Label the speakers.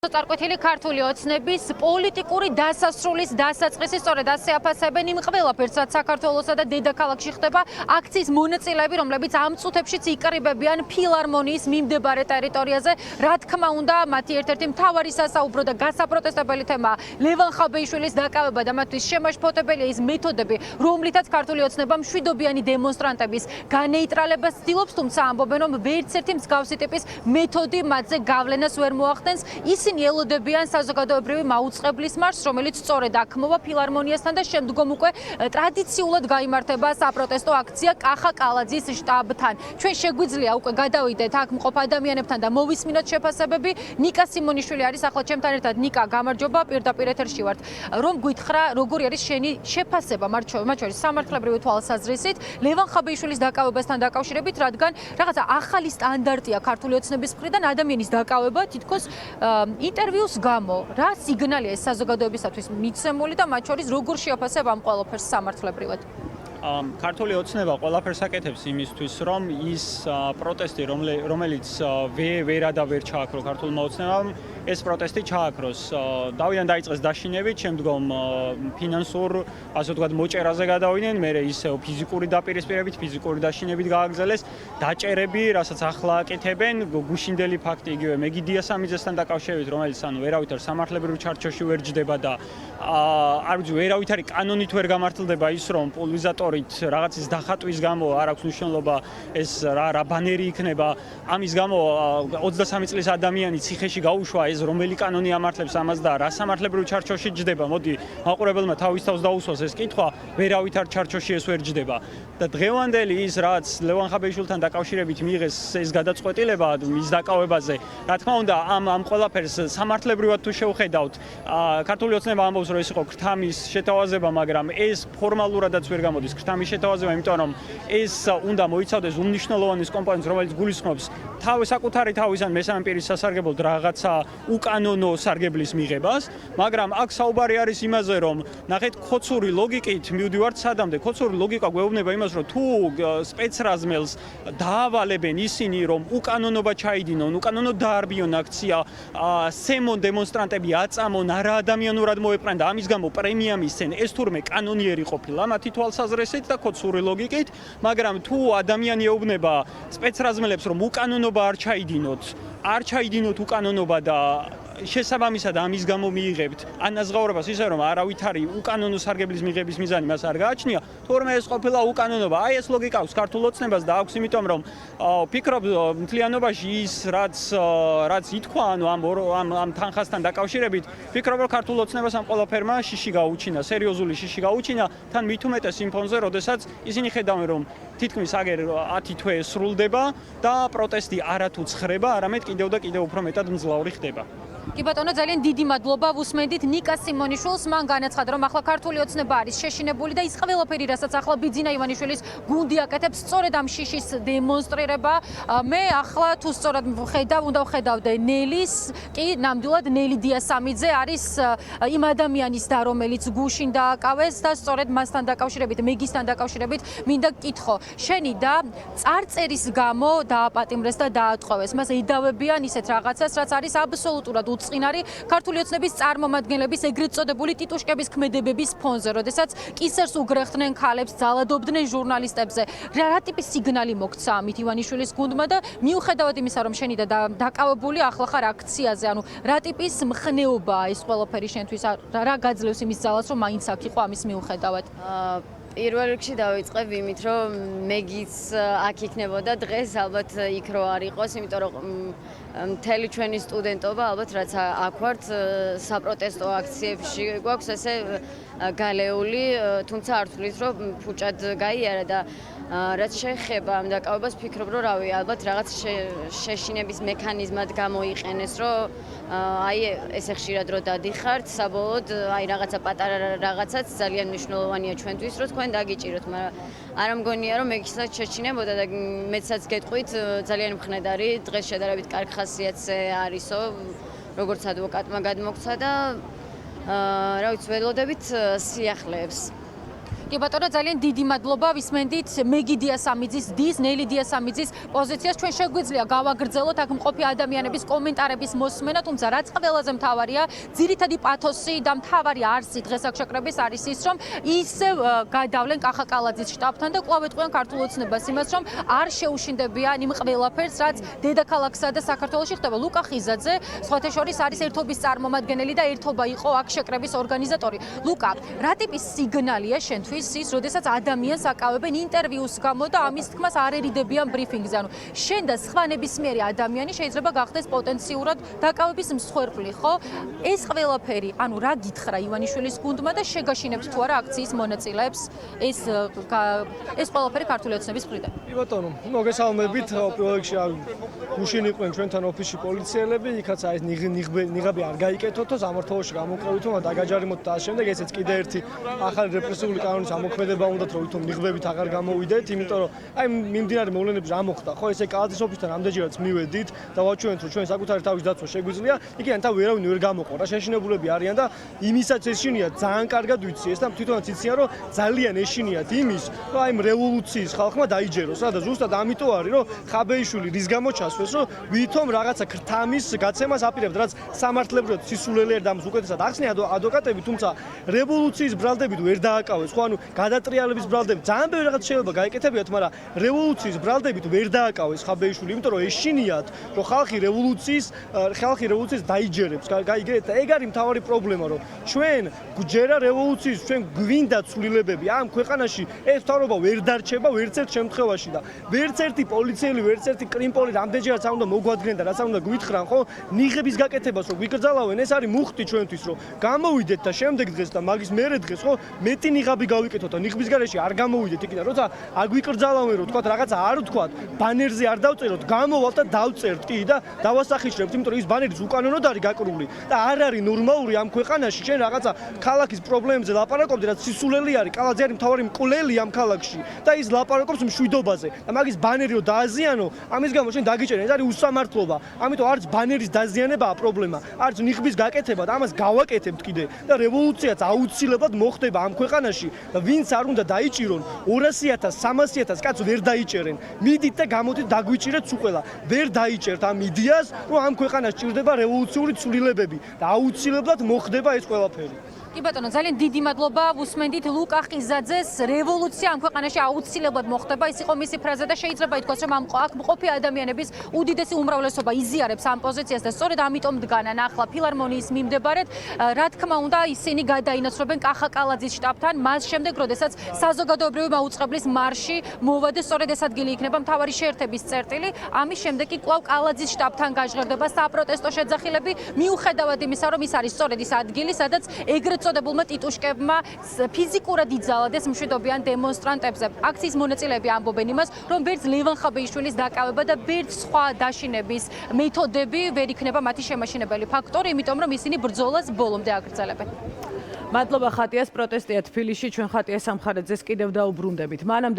Speaker 1: წარკვეთილი ქართული ოცნების პოლიტიკური დასასრულის დასაწყისი სწორედ ასე აფასებენ იმ ყველაფერს, რაც საქართველოსა და დედაქალაქში ხდება აქციის მონაწილეები, რომლებიც ამ წუთებშიც იკრიბებიან ფილარმონიის მიმდებარე ტერიტორიაზე. რა თქმა უნდა, მათი ერთ-ერთი მთავარი სასაუბრო და გასაპროტესტებელი თემა ლევან ხაბეიშვილის დაკავება და მათთვის შემაშფოთებელია ის მეთოდები, რომლითაც ქართული ოცნება მშვიდობიანი დემონსტრანტების განეიტრალებას ცდილობს, თუმცა ამბობენ, რომ ვერც ერთი მსგავსი ტიპის მეთოდი მათზე გავლენას ვერ მოახდენს. ისინი ელოდებიან საზოგადოებრივი მაუწყებლის მარშს, რომელიც სწორედ აქ მოვა ფილარმონიასთან და შემდგომ უკვე ტრადიციულად გაიმართება საპროტესტო აქცია კახა კალაძის შტაბთან. ჩვენ შეგვიძლია უკვე გადავიდეთ აქ მყოფ ადამიანებთან და მოვისმინოთ შეფასებები. ნიკა სიმონიშვილი არის ახლა ჩემთან ერთად. ნიკა, გამარჯობა, პირდაპირ ეთერში ვართ. რომ გითხრა, როგორი არის შენი შეფასება მათ შორის სამართლებრივი თვალსაზრისით ლევან ხაბეიშვილის დაკავებასთან დაკავშირებით, რადგან რაღაცა ახალი სტანდარტია ქართული ოცნების მხრიდან ადამიანის დაკავება თითქოს ინტერვიუს გამო. რა სიგნალია ეს საზოგადოებისათვის მიცემული და მათ შორის როგორ შეაფასებ ამ ყველაფერს სამართლებრივად?
Speaker 2: ქართული ოცნება ყველაფერს აკეთებს იმისთვის, რომ ის პროტესტი, რომელიც ვერა და ვერ ჩააქრო ქართულმა ოცნებამ, ეს პროტესტი ჩააქროს. დავიდან დაიწყეს დაშინებით, შემდგომ ფინანსურ, ასე ვთქვათ, მოჭერაზე გადავიდნენ, მერე ისევ ფიზიკური დაპირისპირებით, ფიზიკური დაშინებით გააგრძელეს, დაჭერები, რასაც ახლა აკეთებენ, გუშინდელი ფაქტი იგივე მეგიდია სამიძესთან დაკავშირებით, რომელიც ვერავითარ სამართლებრივ ჩარჩოში ვერ ჯდება და არ ვიცი, ვერავითარი კანონით ვერ გამართლდება ის, რომ პულვერიზატორით რაღაცის დახატვის გამო არ აქვს მნიშვნელობა ეს რა ბანერი იქნება. ამის გამო 23 წლის ადამიანი ციხეში გაუშვა, ეს რომელი კანონი ამართლებს ამას და რა სამართლებრივ ჩარჩოში ჯდება. მოდი მაყურებელმა თავის თავს დაუსვას ეს კითხვა, ვერავითარ ჩარჩოში ეს ვერ ჯდება. და დღევანდელი ის, რაც ლევან ხაბეიშვილთან დაკავშირებით მიიღეს ეს გადაწყვეტილება მის დაკავებაზე, რა თქმა უნდა, ამ ყველაფერს სამართლებრივად თუ შევხედავთ, ქართული ოცნება ამბობს, რომ ეს იყო ქრთამის შეთავაზება, მაგრამ ეს ფორმალურადაც ვერ გამოდის ქრთამის შეთავაზება, იმიტომ რომ ეს უნდა მოიცავდეს უმნიშვნელოვანეს კომპონენტს, რომელიც გულისხმობს საკუთარი თავის ან მესამე პირის სასარგებლოდ რაღაცა უკანონო სარგებლის მიღებას, მაგრამ აქ საუბარი არის იმაზე, რომ ნახეთ ხოცური ლოგიკით მივდივართ სადამდე. ხოცური ლოგიკა გვეუბნება იმას, რომ თუ სპეცრაზმელს დაავალებენ ისინი, რომ უკანონობა ჩაიდინონ, უკანონო დაარბიონ აქცია, სემონ დემონსტრანტები აწამონ, არაადამიანურად მოეპყრან და ამის გამო პრემია მისცენ, ეს თურმე კანონიერი ყოფილა მათი თვალსაზრისით და ხოცური ლოგიკით, მაგრამ თუ ადამიანი ეუბნება სპეცრაზმელებს, რომ უკანონობა არ ჩაიდინოთ უკანონობა და შესაბამისად ამის გამო მიიღებთ ანაზღაურებას ისე რომ არავითარი უკანონო სარგებლის მიღების მიზანი მას არ გააჩნია, თურმე ეს ყოფილა უკანონობა. აი ეს ლოგიკა აქვს ქართულ ოცნებას და აქვს, იმიტომ რომ ვფიქრობ მთლიანობაში ის რაც ითქვა, ანუ ამ თანხასთან დაკავშირებით, ვფიქრობ რომ ქართულ ოცნებას ამ ყველაფერმა შიში გაუჩინა, სერიოზული შიში გაუჩინა, თან მით უმეტეს იმ ფონზე, როდესაც ისინი ხედავენ რომ თითქმის აგერ 10 თვე სრულდება და პროტესტი არათუ ცხრება, არამედ კიდევ და კიდევ უფრო მეტად მძლავრი ხდება.
Speaker 1: კი ბატონო, ძალიან დიდი მადლობა. ვუსმენდით ნიკა სიმონიშვილს, მან განაცხადა, რომ ახლა ქართული ოცნება არის შეშინებული და ის ყველაფერი, რასაც ახლა ბიძინა ივანიშვილის გუნდი აკეთებს, სწორედ ამ შიშის დემონსტრირება. მე ახლა თუ სწორად უნდა ვხედავდე ნელის, კი ნამდვილად ნელი დიასამიძე არის იმ ადამიანის და რომელიც გუშინ დააკავეს და სწორედ მასთან დაკავშირებით, მეგისთან დაკავშირებით მინდა გკითხო. შენი და წარწერის გამო დააპატიმრეს და დაატყვევეს. მას ედავებიან ისეთ რაღაცას, რაც არის აბსოლუტურად უწყინარი ქართული ოცნების წარმომადგენლების ეგრეთ წოდებული ტიტუშკების ქმედებების ფონზე, როდესაც კისერს უგრეხდნენ ქალებს, ძალადობდნენ ჟურნალისტებზე. რა ტიპის სიგნალი მოგცა ამით ივანიშვილის გუნდმა და მიუხედავად იმისა, რომ შენი და დაკავებული ახლა ხარ აქციაზე, ანუ რა ტიპის მხნეობაა ეს ყველაფერი შენთვის, რა გაძლევს იმის ძალას, რომ მაინც აქ იყო ამის მიუხედავად?
Speaker 3: პირველ რიგში დავიწყებ იმით, რომ მეგიც აქ იქნებოდა დღეს, ალბათ იქ რო არ იყოს, იმიტომ რომ მთელი ჩვენი სტუდენტობა ალბათ რაც აქ ვართ საპროტესტო აქციებში გვაქვს ესე გალეული, თუმცა არ ვთვლით, რომ ფუჭად გაიარა და რაც შეეხება ამ დაკავებას, ვფიქრობ, რომ რავი, ალბათ რაღაც შეშინების მექანიზმად გამოიყენეს, რომ აი ესე ხშირად რო დადიხართ, საბოლოოდ აი რაღაცა პატარა რაღაცაც ძალიან მნიშვნელოვანია ჩვენთვის, რომ თქვენ დაგიჭიროთ, მაგრამ არ მგონია, რომ მეგისაც შეჩინებოდა და მეცაც გეტყვით, ძალიან მხნედარი, დღეს შედარებით კარგი ხასიათზე არისო, როგორც ადვოკატმა გადმოგცა და რა ვიცი, ველოდებით სიახლეებს.
Speaker 1: კი ბატონო, ძალიან დიდი მადლობა ვისმენდით მეგი დიასამიძის დის, ნელი დიასამიძის პოზიციას. ჩვენ შეგვიძლია გავაგრძელოთ აქ მყოფი ადამიანების კომენტარების მოსმენა, თუმცა რაც ყველაზე მთავარია, ძირითადი პათოსი და მთავარი არსი დღეს აქ შეკრების არის ის, რომ ისევ გადავლენ კახაკალაძის შტაბთან და კვლავ ეტყვიან ქართულ ოცნებას იმას, რომ არ შეუშინდებიან იმ ყველაფერს, რაც დედაქალაქსა და საქართველოში ხდება. ლუკა ხიზაძე, სხვათა შორის არის ერთობის წარმომადგენელი და ერთობა იყო აქ შეკრების ორგანიზატორი. ლუკა, რა ტიპის სიგნალია შენთვის ის, როდესაც ადამიანს აკავებენ ინტერვიუს გამო და ამის თქმას არ ერიდებიან ბრიფინგზე? ანუ შენ და სხვა ნებისმიერი ადამიანი შეიძლება გახდეს პოტენციურად დაკავების მსხვერპლი, ხო? ეს ყველაფერი, ანუ რა გითხრა ივანიშვილის გუნდმა და შეგაშინებთ თუ არა აქციის მონაწილეებს ეს ყველაფერი ქართული ოცნების მხრიდან?
Speaker 4: კი ბატონო, მოგესალმებით. პირველ რიგში გუშინ იყვნენ ჩვენთან ოფისში პოლიციელები, იქაც აი ნიღაბი არ გაიკეთოთო, სამართლოში გამოკრევითო, დაგაჯარიმოთ და ამ შემდეგ ესეც კიდე ერთი ახალი რეპრესიული კანონის ამოქმედება უნდათ, რომ ვითომ ნიღბებით აღარ გამოვიდეთ, იმიტომ რომ აი მიმდინარე მოვლენებში რა მოხდა, ხო, ესე კალათის ოფისთან ამდენჯერაც მივედით და ვაჩვენეთ, რომ ჩვენ საკუთარი თავის დაცვა შეგვიძლია, იქიდან თავი ვერავინ ვერ გამოყო რა, შეშინებულები არიან და იმისაც ეშინიათ, ძალიან კარგად ვიცი ეს და თვითონაც იციან, რომ ძალიან ეშინიათ იმის, რომ აი რევოლუციის ხალხმა დაიჯეროს რა და ზუსტად ამიტომ არის, რომ ხაბეიშვილი რის გამო ჩასვეს, რომ ვითომ რაღაცა ქრთამის გაცემას აპირებდა, რაც სამართლებრივად სისულელე და უკეთესად ახსნიან ადვოკატები, თუმცა რევოლუციის ბრალდებით ვერ დააკავეს, ხო, ანუ გადატრიალების ბრალდებით ძალიან ბევრი რაღაც შეიძლება გაეკეთებიათ, მაგრამ რევოლუციის ბრალდებით ვერ დააკავეს ხაბეიშვილი, იმიტომ რომ ეშინიათ, რომ ხალხი რევოლუციის დაიჯერებს, გაიგეთ და ეგ არის მთავარი პრობლემა, რომ ჩვენ გვჯერა რევოლუციის, ჩვენ გვინდა ცვლილებები ამ ქვეყანაში, ეს თავრობა ვერ დარჩება ვერც ერთ შემთხვევაში და ვერც ერთი პოლიციელი, ვერც ერთი კრიმპოლი რამდენჯერაც არ უნდა მოგვადგნენ და რაც არ უნდა გვითხრან, ხო, ნიღების გაკეთებას რომ გვიგრძალავენ, ეს არის მუხტი ჩვენთვის, რომ გამოვიდეთ და შემდეგ დღეს და მაგის მერე დღეს, ხო, მეტი ნიღაბი გავიკეთოთ და ნიღბის გარეშე არ გამოვიდეთ იქიდან, როცა არ გვიკრძალავენ, რომ თქვათ რაღაცა არ ვთქვათ, ბანერზე არ დავწეროთ, გამოვალთ და დავწერთ კი და დავასახიშრებთ, იმიტომ რომ ის ბანერიც უკანონოდ არის გაკრული და არ არის ნორმალური ამ ქვეყანაში, შენ რაღაცა ქალაქის პრობლემებზე ლაპარაკობდი, რაც სისულელი არის, კალაძე არის მთავარი მკვლელი ამ ქალაქში და ის ლაპარაკობს მშვიდობაზე და მაგის ბანერი რომ დააზიანო, ამის გამო შენ დაგიჭერენ, ეს არის უსამართლობა. ამიტომ არც ბანერის დაზიანებაა პრობლემა, არც ნიღბის გაკეთება და ამას გავაკეთებთ კიდე და რევოლუციაც აუცილებლად მოხდება ამ ქვეყანაში და ვინც არ უნდა დაიჭირონ 200.000, 300.000 კაცს ვერ დაიჭერენ. მიდით და გამოდით დაგვიჭირეთ უყველა. ვერ დაიჭერთ ამ იდეას, რომ ამ ქვეყანას ჭირდება რევოლუციური ცვლილებები და აუცილებლად მოხდება ეს ყველაფერი.
Speaker 1: კი ბატონო, ძალიან დიდი მადლობა. ვუსმენდით ლუკა ხიზაძეს, რევოლუცია ამ ქვეყანაში აუცილებლად მოხდება. ის იყო მისი ფრაზა და შეიძლება ითქვას, რომ აქ მყოფი ადამიანების უდიდესი უმრავლესობა იზიარებს ამ პოზიციას და სწორედ ამიტომ დგანან ახლა ფილარმონიის მიმდებარედ. რა თქმა უნდა, ისინი გადაინაცვლებენ კახაკალაძის შტაბთან, მას შემდეგ, როდესაც საზოგადოებრივი მაუწყებლის მარში მოვა და სწორედ ეს ადგილი იქნება მთავარი შეერთების წერტილი. ამის შემდეგ კი კვლავ კალაძის შტაბთან გაჟღერდება საპროტესტო შეძახილები, მიუხედავად იმისა, რომ ის არის სწორედ ის ადგილი, სადაც ეგრეთ წოდებულმა ტიტუშკებმა ფიზიკურად იძალადეს მშვიდობიან დემონსტრანტებზე. აქციის მონაწილეები ამბობენ იმას, რომ ვერც ლევან ხაბეიშვილის დაკავება და ვერც სხვა დაშინების მეთოდები ვერ იქნება მათი შემაშინებელი ფაქტორი, იმიტომ რომ ისინი ბრძოლას ბოლომდე აგრძელებენ.
Speaker 5: მადლობა ხატიას, პროტესტია თბილისში, ჩვენ ხატიას სამხარეძეს კიდევ დაუბრუნდებით. მანამდე